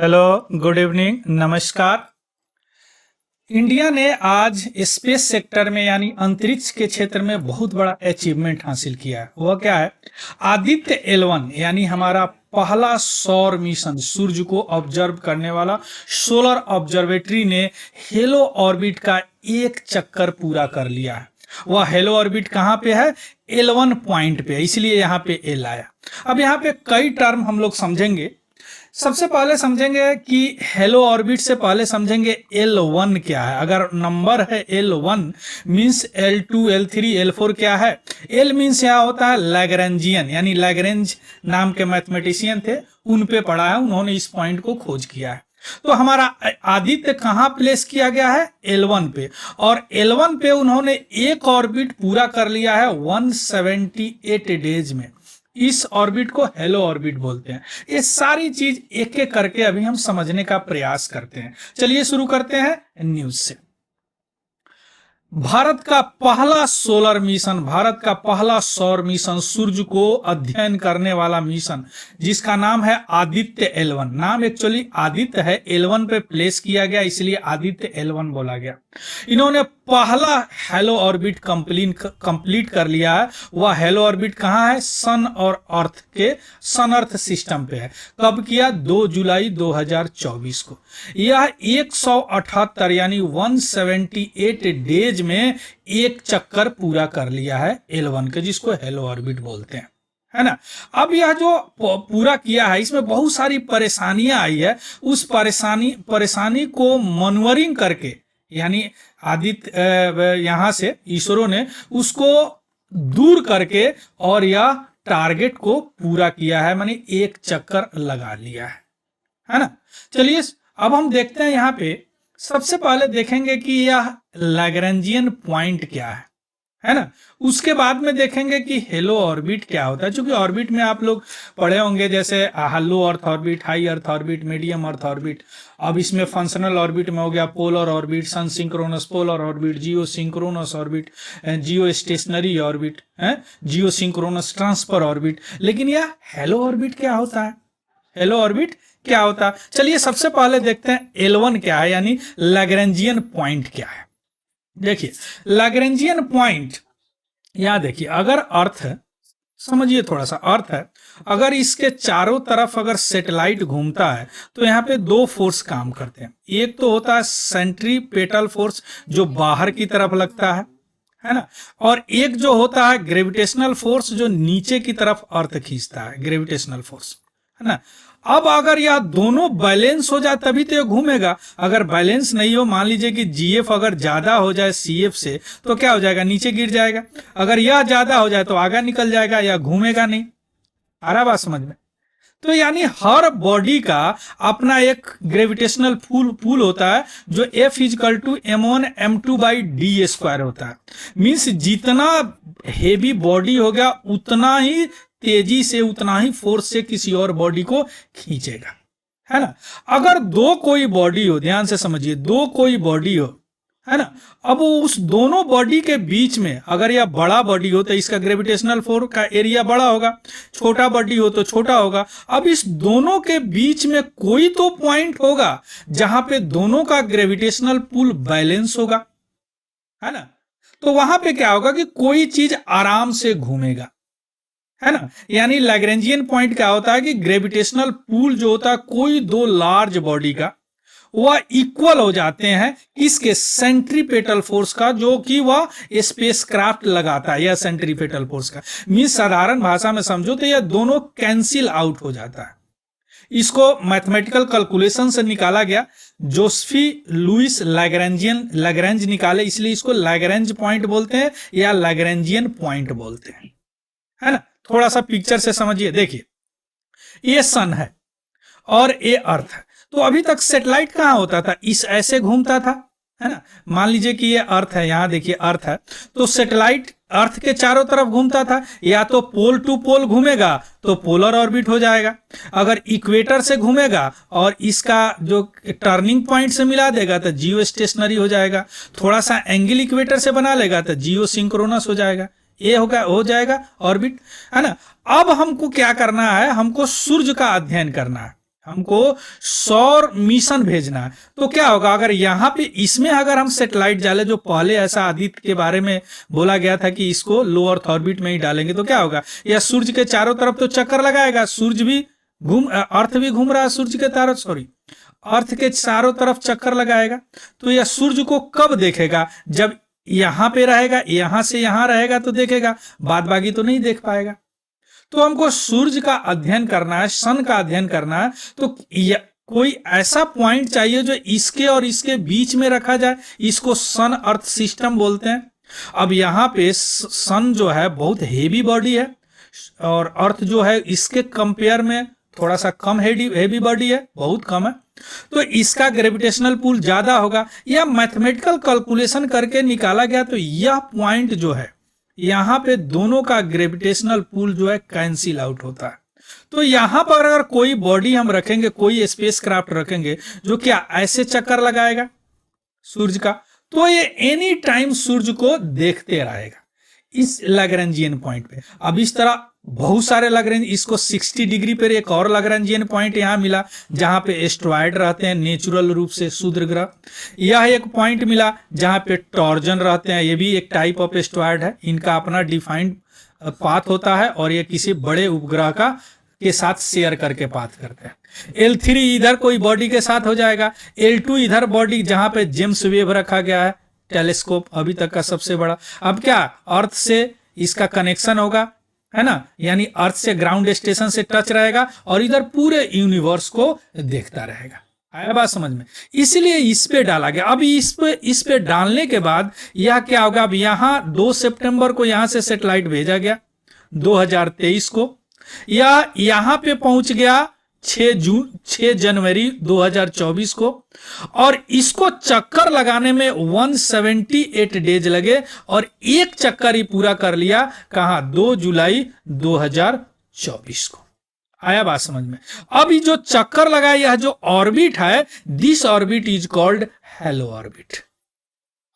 Hello, good evening, नमस्कार। India ने आज स्पेस सेक्टर में यानी अंतरिक्ष के क्षेत्र में बहुत बड़ा अचीवमेंट हासिल किया है। वह क्या है? आदित्य L1 यानी हमारा पहला सौर मिशन, सूर्य को ऑब्जर्व करने वाला सोलर ऑब्जर्वेटरी ने हेलो ऑर्बिट का एक चक्कर पूरा कर लिया है। वह हेलो ऑर्बिट कहाँ पे है? L1 पॉइंट पे, इसलिए यहाँ पे L आया। अब यहाँ पे कई टर्म हम लोग समझेंगे। सबसे पहले समझेंगे कि हेलो ऑर्बिट से पहले समझेंगे L1 क्या है। अगर नंबर है L1 means L2 L3 L4 क्या है? L मींस यहाँ होता है लैग्रेंजियन, यानी लैग्रेंज नाम के मैथमेटिशियन थे, उन पे पढ़ा है, उन्होंने इस पॉइंट को खोज किया है। तो हमारा आदित्य कहाँ प्लेस किया गया है? L1 पे, और L1 पे उन्होंने एक ऑर्बिट पूरा कर लिया है 178 डेज में। इस ऑर्बिट को हेलो ऑर्बिट बोलते हैं। ये सारी चीज एक एक करके अभी हम समझने का प्रयास करते हैं। चलिए शुरू करते हैं न्यूज से। भारत का पहला सोलर मिशन, भारत का पहला सौर मिशन, सूर्य को अध्ययन करने वाला मिशन, जिसका नाम है आदित्य L1। नाम एक्चुअली आदित्य है, L1 पे प्लेस किया गया, इसलिए आदित्य L1 बोला गया। इन्होंने पहला हेलो ऑर्बिट कंप्लीट कर लिया है। वह हेलो ऑर्बिट कहाँ है? सन और अर्थ के सन अर्थ सिस्टम पे है। कब किया? 2 जुलाई 2024 को। यह 178 यानी 178 डेज में एक चक्कर पूरा कर लिया है L1 के, जिसको हेलो ऑर्बिट बोलते हैं, है ना। अब यह जो पूरा किया है, इसमें बहुत सारी परेशानियां आई है। उस परेशानी को मनवरिंग करके, यानी आदित्य यहां से इसरो ने उसको दूर करके और यह टारगेट को पूरा किया है, मानी एक चक्कर लगा लिया है ना। चलिए अब हम देखते हैं यहाँ पे। सबसे पहले देखेंगे कि यह लैग्रेंजियन पॉइंट क्या है ना। उसके बाद में देखेंगे कि हेलो ऑर्बिट क्या होता है, क्योंकि ऑर्बिट में आप लोग पढ़े होंगे, जैसे low earth orbit, high earth orbit, medium earth orbit. अब इसमें फंक्शनल ऑर्बिट में हो गया polar orbit, sun synchronous polar orbit, geosynchronous orbit, geostationary orbit, geosynchronous transfer orbit. लेकिन यह हेलो ऑर्बिट क्या होता है? हेलो ऑर्बिट क्या होता है? चलिए सबसे पहले देखते हैं L1 क्या है, यानी लैग्रेंजियन पॉइंट क्या है। देखिए लैग्रेंजियन पॉइंट, यहां देखिए, अगर अर्थ है, समझिए थोड़ा सा, अर्थ है, अगर इसके चारों तरफ अगर सैटेलाइट घूमता है तो यहाँ पे दो फोर्स काम करते हैं। एक तो होता है सेंट्रीपेटल फोर्स, जो बाहर की तरफ लगता है ना, और एक जो होता है ग्रेविटेशनल फोर्स, जो नीचे की तरफ अर्थ खींचता है, ग्रेविटेशनल फोर्स, है ना। अब अगर यह दोनों बैलेंस हो जाए तभी तो ये घूमेगा। अगर बैलेंस नहीं हो, मान लीजिए कि GF अगर ज्यादा हो जाए CF से, तो क्या हो जाएगा? नीचे गिर जाएगा। अगर यह ज्यादा हो जाए तो आगे निकल जाएगा, या घूमेगा नहीं। आ रहा बात समझ में? तो यानी हर बॉडी का अपना एक ग्रेविटेशनल पुल होता है, जो F=m1m2/d² होता है। मीन्स जितना हेवी बॉडी होगा उतना ही तेजी से, उतना ही फोर्स से किसी और बॉडी को खींचेगा, है ना। अगर दो कोई बॉडी हो, ध्यान से समझिए, दो कोई बॉडी हो, है ना। अब उस दोनों बॉडी के बीच में अगर यह बड़ा बॉडी हो तो इसका ग्रेविटेशनल फोर्स का एरिया बड़ा होगा, छोटा बॉडी हो तो छोटा होगा। अब इस दोनों के बीच में कोई तो पॉइंट होगा जहां पे दोनों का ग्रेविटेशनल पुल बैलेंस होगा, है ना। तो वहां पे क्या होगा कि कोई चीज आराम से घूमेगा, है ना। यानी लैग्रेंजियन पॉइंट क्या होता है कि ग्रेविटेशनल पुल जो होता है कोई दो लार्ज बॉडी का, वह इक्वल हो जाते हैं इसके सेंट्रीपेटल फोर्स का, जो कि वह स्पेसक्राफ्ट लगाता है, यह सेंट्रीपेटल फोर्स का। मींस साधारण भाषा में समझो तो यह दोनों कैंसिल आउट हो जाता है। इसको मैथमेटिकल कैलकुलेशन से निकाला गया, जोसेफी लुइस लैग्रेंज निकाले, इसलिए इसको लैग्रेंज पॉइंट बोलते हैं या लैग्रेंजियन पॉइंट बोलते हैं, है ना। थोड़ा सा पिक्चर से समझिए। देखिए ये सन है और ये अर्थ है। तो अभी तक सैटेलाइट कहां होता था? इस ऐसे घूमता था, है ना। मान लीजिए कि ये अर्थ है, यहां देखिए अर्थ है, तो सैटेलाइट अर्थ के चारों तरफ घूमता था। या तो पोल टू पोल घूमेगा तो पोलर ऑर्बिट हो जाएगा, अगर इक्वेटर से घूमेगा और इसका जो टर्निंग पॉइंट से मिला देगा तो जियो स्टेशनरी हो जाएगा, थोड़ा सा एंगल इक्वेटर से बना लेगा तो जियो सिंक्रोनस हो जाएगा, ये हो जाएगा ऑर्बिट, है ना। अब हमको क्या करना है? हमको सूर्य का अध्ययन करना है। हमको सौर मिशन भेजना है। तो क्या होगा, अगर यहाँ पे इसमें अगर हम सेटेलाइट डालें, जो पहले ऐसा आदित्य के बारे में बोला गया था कि इसको लो अर्थ ऑर्बिट में ही डालेंगे, तो क्या होगा, यह सूर्य के चारों तरफ तो चक्कर लगाएगा, सूर्य भी अर्थ भी घूम रहा है सूर्य के चारों, सॉरी अर्थ के चारों तरफ चक्कर लगाएगा। तो यह सूर्य को कब देखेगा, जब यहां पे रहेगा, यहां से यहां रहेगा तो देखेगा, बाद बाकी तो नहीं देख पाएगा। तो हमको सूर्य का अध्ययन करना है, सन का अध्ययन करना है, तो कोई ऐसा पॉइंट चाहिए जो इसके और इसके बीच में रखा जाए, इसको सन अर्थ सिस्टम बोलते हैं। अब यहाँ पे सन जो है बहुत हेवी बॉडी है, और अर्थ जो है इसके कंपेयर में थोड़ा सा कम हेवी बॉडी है, बहुत कम है, तो इसका ग्रेविटेशनल पुल ज्यादा होगा। यह मैथमेटिकल कैलकुलेशन करके निकाला गया। तो यह पॉइंट जो है, यहां पे दोनों का ग्रेविटेशनल पुल जो है कैंसिल आउट होता है। तो यहां पर अगर कोई बॉडी हम रखेंगे, कोई स्पेसक्राफ्ट रखेंगे जो क्या ऐसे चक्कर लगाएगा सूर्य का, तो ये एनी टाइम सूर्य को देखते रहेगा इस लैग्रेंजियन पॉइंट पे। अब इस तरह बहुत सारे लैग्रेंज, इसको 60 डिग्री पर एक और लैग्रेंजियन पॉइंट यहां मिला जहां पे एस्ट्रॉयड रहते हैं नेचुरल रूप से क्षुद्र ग्रह। यह एक पॉइंट मिला जहां पे टॉर्जन रहते हैं, ये भी एक टाइप ऑफ एस्ट्रॉयड है, इनका अपना डिफाइंड पाथ होता है और ये किसी बड़े उपग्रह का के साथ शेयर करके पाथ करते हैं। L3 इधर कोई बॉडी के साथ हो जाएगा, L2 इधर बॉडी जहां पे जेम्स वेब रखा गया है, टेलीस्कोप अभी तक का सबसे बड़ा। अब क्या अर्थ से इसका कनेक्शन होगा, है ना, यानी अर्थ से ग्राउंड स्टेशन से टच रहेगा और इधर पूरे यूनिवर्स को देखता रहेगा। आया बात समझ में, इसलिए इस पे डाला गया। अब इस पे डालने के बाद यह क्या होगा, अब यहां 2 सितंबर को यहां से सैटेलाइट भेजा गया 2023 को, या यहां पे पहुंच गया 6 जनवरी 2024 को, और इसको चक्कर लगाने में 178 डेज लगे और एक चक्कर ही पूरा कर लिया, कहां, 2 जुलाई 2024 को। आया बात समझ में। अब ये जो चक्कर लगा, यह जो ऑर्बिट है, this orbit is called halo orbit.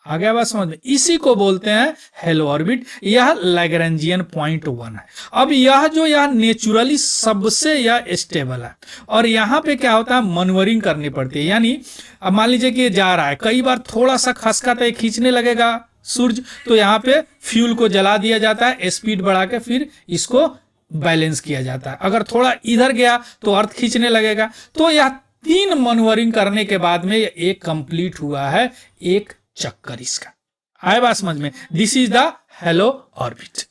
आ गया बात समझ में, इसी को बोलते हैं हेलो ऑर्बिट। यह लैग्रेंजियन पॉइंट 1 है। अब यह जो यह नेचुरली सबसे यह स्टेबल है, और यहां पे क्या होता है, मनवरिंग करनी पड़ती है। यानी अब मान लीजिए कि ये जा रहा है, कई बार थोड़ा सा खसकाता है, खींचने लगेगा सूर्य, तो यहाँ पे फ्यूल को जला दिया जाता है, स्पीड बढ़ा के फिर इसको बैलेंस किया जाता है। अगर थोड़ा इधर गया तो अर्थ खींचने लगेगा। तो यह 3 मनवरिंग करने के बाद में एक कंप्लीट हुआ है एक चक्कर इसका। आए बात समझ में, this is the hello orbit.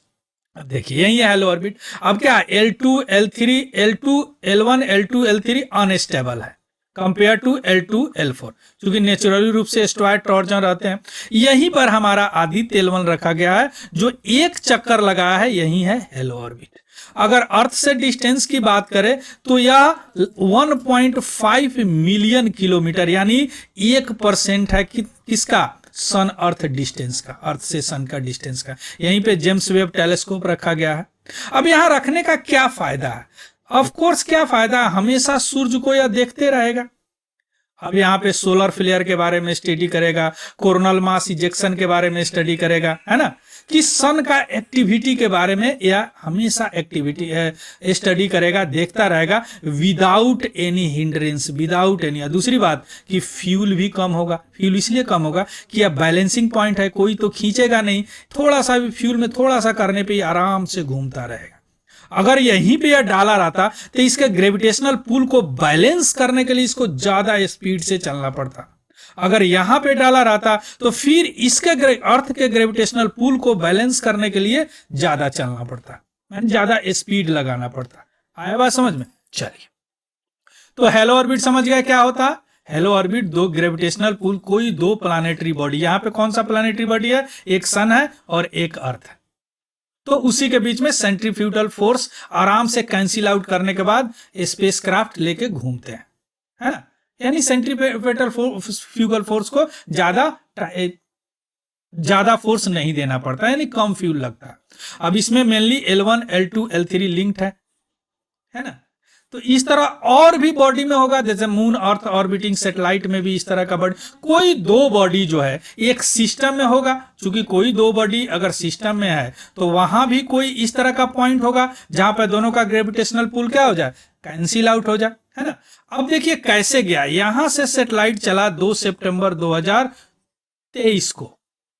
अब देखिए यही है हेलो ऑर्बिट। अब क्या L2 L3 L2 L1 L2 L3 unstable है कंपेयर टू L2 L4, क्योंकि नेचुरली रूप से एस्ट्रॉयड टॉर्जन रहते हैं। यहीं पर हमारा आदित्य L1 रखा गया है जो एक चक्कर लगाया है, यही है हेलो ऑर्बिट। अगर अर्थ से डिस्टेंस की बात करें तो यह 1.5 मिलियन किलोमीटर, यानी 1% है किसका, सन अर्थ डिस्टेंस का, अर्थ से सन का डिस्टेंस का। यहीं पे जेम्स वेब टेलीस्कोप रखा गया है। अब यहां रखने का क्या फायदा है, ऑफ कोर्स क्या फायदा है, हमेशा सूर्य को यह देखते रहेगा। अब यहाँ पे सोलर फ्लेयर के बारे में स्टडी करेगा, कोरोनल मास इजेक्शन के बारे में स्टडी करेगा, है ना, कि सन का एक्टिविटी के बारे में यह हमेशा एक्टिविटी स्टडी करेगा, देखता रहेगा, without any hindrance, without any. दूसरी बात कि फ्यूल भी कम होगा। फ्यूल इसलिए कम होगा कि यह बैलेंसिंग पॉइंट है, कोई तो खींचेगा नहीं, थोड़ा सा भी फ्यूल में थोड़ा सा करने पे आराम से घूमता रहेगा। अगर यहीं पे यह डाला रहता तो इसके ग्रेविटेशनल पुल को बैलेंस करने के लिए इसको ज्यादा स्पीड से चलना पड़ता। अगर यहां पे डाला रहता तो फिर इसके अर्थ के ग्रेविटेशनल पुल को बैलेंस करने के लिए ज्यादा चलना पड़ता, ज्यादा स्पीड लगाना पड़ता। आया बात समझ में, चलिए। तो हेलो ऑर्बिट समझ गया क्या होता है। हेलो ऑर्बिट, 2 ग्रेविटेशनल पुल, कोई 2 प्लानेटरी बॉडी, यहां पे कौन सा प्लानेटरी बॉडी है, एक सन है और एक अर्थ है, तो उसी के बीच में सेंट्रीफ्यूगल फोर्स आराम से कैंसिल आउट करने के बाद स्पेसक्राफ्ट लेके घूमते हैं, है ना, यानी सेंट्रीफ्यूगल फोर्स को ज्यादा फोर्स नहीं देना पड़ता, यानी कम फ्यूल लगता है। अब इसमें mainly L1 L2 L3 linked है ना। तो इस तरह और भी बॉडी में होगा, जैसे मून अर्थ ऑर्बिटिंग सैटेलाइट में भी इस तरह का बॉडी, कोई दो बॉडी जो है एक सिस्टम में होगा, क्योंकि कोई दो बॉडी अगर सिस्टम में है तो वहां भी कोई इस तरह का पॉइंट होगा जहां पर दोनों का ग्रेविटेशनल पुल क्या हो जाए, कैंसिल आउट हो जाए, है ना। अब देखिए कैसे गया, यहां से सैटेलाइट चला 2 सितंबर 2023 को,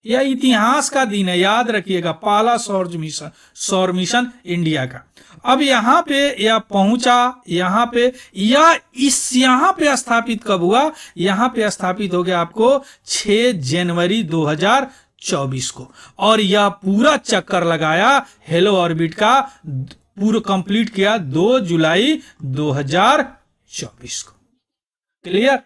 यह इतिहास का दिन है, याद रखिएगा, पहला सौर मिशन इंडिया का। अब यहाँ पे यह पहुंचा, यहाँ पे यहाँ पे स्थापित कब हुआ, यहाँ पे स्थापित हो गया आपको 6 जनवरी 2024 को, और यह पूरा चक्कर लगाया हेलो ऑर्बिट का, पूरा कंप्लीट किया 2 जुलाई 2024 को। क्लियर।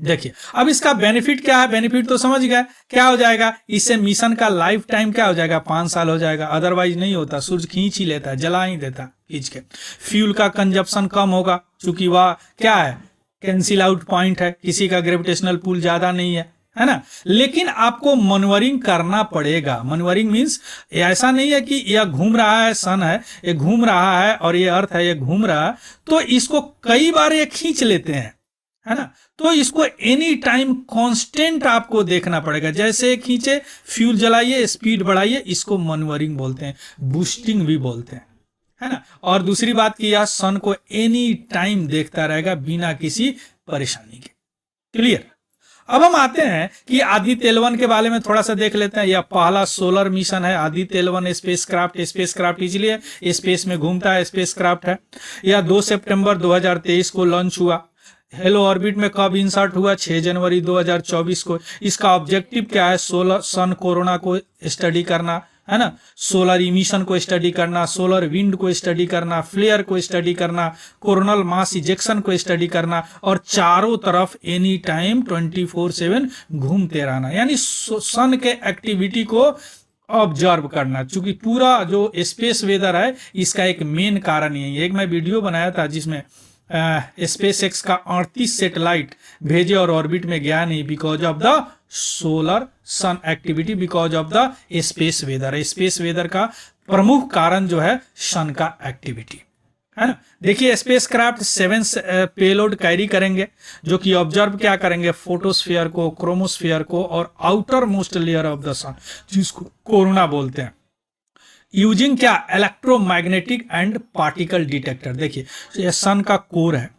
देखिए अब इसका बेनिफिट क्या है, बेनिफिट तो समझ गए, क्या हो जाएगा, इससे मिशन का लाइफ टाइम क्या हो जाएगा, 5 साल हो जाएगा, अदरवाइज नहीं होता, सूरज खींच ही लेता है, जला ही देता खींच के। फ्यूल का कंजप्शन कम होगा, क्योंकि वह क्या है, कैंसिल आउट पॉइंट है, किसी का ग्रेविटेशनल पुल ज्यादा नहीं है ना। लेकिन आपको मनवरिंग करना पड़ेगा। मनवरिंग मीन्स ऐसा नहीं है कि यह घूम रहा है, सन है, ये घूम रहा है और ये अर्थ है, ये घूम रहा है, तो इसको कई बार ये खींच लेते हैं, है ना। तो इसको एनी टाइम कांस्टेंट आपको देखना पड़ेगा, जैसे खींचे, फ्यूल जलाइए, स्पीड बढ़ाइए, इसको मनवरिंग बोलते हैं, बूस्टिंग भी बोलते हैं, है ना। और दूसरी बात कि यह सन को एनी टाइम देखता रहेगा बिना किसी परेशानी के। क्लियर। अब हम आते हैं कि आदित्य L1 के बारे में थोड़ा सा देख लेते हैं। यह पहला सोलर मिशन है आदित्य L1 स्पेसक्राफ्ट इसलिए स्पेस में घूमता है, स्पेसक्राफ्ट है। यह 2 सितंबर 2023 को लॉन्च हुआ। हेलो ऑर्बिट में कब इंसर्ट हुआ, 6 जनवरी 2024 को। इसका ऑब्जेक्टिव क्या है, सोलर सन कोरोना को स्टडी करना, है ना, सोलर इमिशन को स्टडी करना, सोलर विंड को स्टडी करना, फ्लेयर को स्टडी करना, कोरोनल मास इजेक्शन को स्टडी करना, और चारों तरफ एनी टाइम 24/7 घूमते रहना, यानी सन के एक्टिविटी को ऑब्जर्व करना। चूंकि पूरा जो स्पेस वेदर है इसका एक मेन कारण यही है। एक मैं वीडियो बनाया था जिसमें स्पेस एक्स का 38 सैटेलाइट भेजे और ऑर्बिट में गया नहीं, because of the solar sun activity, because of the space weather. Space weather का प्रमुख कारण जो है सन का एक्टिविटी, है ना। देखिए स्पेस क्राफ्ट 7 पेलोड कैरी करेंगे, जो कि ऑब्जर्व क्या करेंगे, फोटोस्फीयर को, क्रोमोस्फीयर को और outermost layer of the sun, जिसको कोरोना बोलते हैं, यूजिंग क्या, इलेक्ट्रोमैग्नेटिक एंड पार्टिकल डिटेक्टर। देखिए यह सन का कोर है,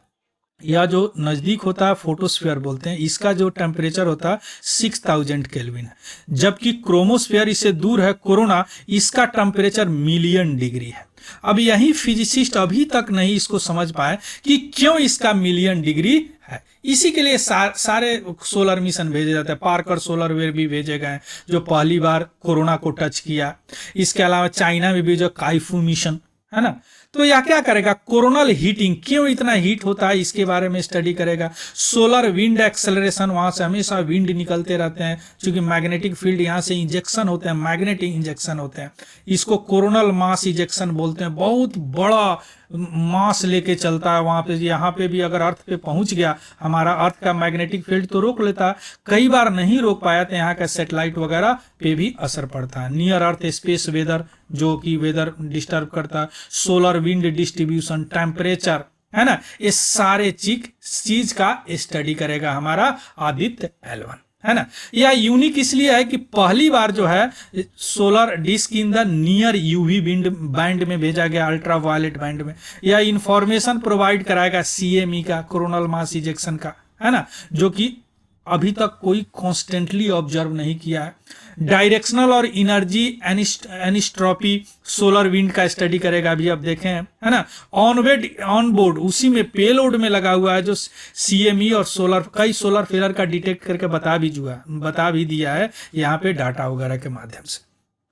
या जो नजदीक होता है फोटोस्फीयर बोलते हैं, इसका जो टेम्परेचर होता है 6000 केल्विन है, जबकि क्रोमोस्फीयर इससे दूर है कोरोना, इसका टेम्परेचर मिलियन डिग्री है। अब यही फिजिसिस्ट अभी तक नहीं इसको समझ पाए कि क्यों इसका मिलियन डिग्री है। इसी के लिए सारे सोलर मिशन भेजे जाते हैं। पार्कर सोलर वेव भी भेजे गए जो पहली बार कोरोना को टच किया। इसके अलावा चाइना में भी जो काइफू मिशन, है ना, तो यह क्या करेगा, कोरोनल हीटिंग, क्यों इतना हीट होता है इसके बारे में स्टडी करेगा। सोलर विंड एक्सेलरेशन, वहां से हमेशा विंड निकलते रहते हैं, क्योंकि मैग्नेटिक फील्ड यहाँ से इंजेक्शन होते हैं, मैग्नेटिक इंजेक्शन होते हैं, इसको कोरोनल मास इंजेक्शन बोलते हैं। बहुत बड़ा मास लेके चलता है वहां पे। यहाँ पे भी अगर अर्थ पे पहुंच गया हमारा, अर्थ का मैग्नेटिक फील्ड तो रोक लेता है, कई बार नहीं रोक पाया तो यहाँ का सैटेलाइट वगैरह पे भी असर पड़ता है। नियर अर्थ स्पेस वेदर, जो कि वेदर डिस्टर्ब करता है, सोलर विंड डिस्ट्रीब्यूशन, टेम्परेचर, है ना, ये सारे चीज का स्टडी करेगा हमारा आदित्य L1, है ना। यह यूनिक इसलिए है कि पहली बार जो है solar disc in the near UV band में भेजा गया, अल्ट्रा वायलेट बैंड में। यह इंफॉर्मेशन प्रोवाइड कराएगा CME का, कोरोनल मास इजेक्शन का, है ना, जो कि अभी तक कोई कॉन्स्टेंटली ऑब्जर्व नहीं किया है। डायरेक्शनल और एनर्जी एनिस्ट्रोपी सोलर विंड का स्टडी करेगा, अभी आप देखें, है ना। ऑन बोर्ड उसी में पेलोड में लगा हुआ है जो CME और सोलर, कई सोलर फेलर का डिटेक्ट करके बता भी दिया है यहाँ पे डाटा वगैरह के माध्यम से।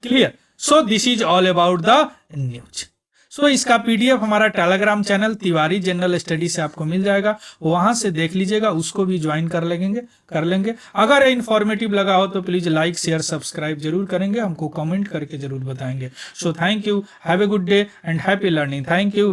Clear. So this is all about the news. So इसका PDF हमारा Telegram channel Tiwari general study से आपको मिल जाएगा, वहां से देख लीजिएगा, उसको भी ज्वाइन कर लेंगे। अगर इन्फॉर्मेटिव लगा हो तो प्लीज लाइक शेयर सब्सक्राइब जरूर करेंगे, हमको कमेंट करके जरूर बताएंगे। So thank you, have a good day and happy learning. Thank you.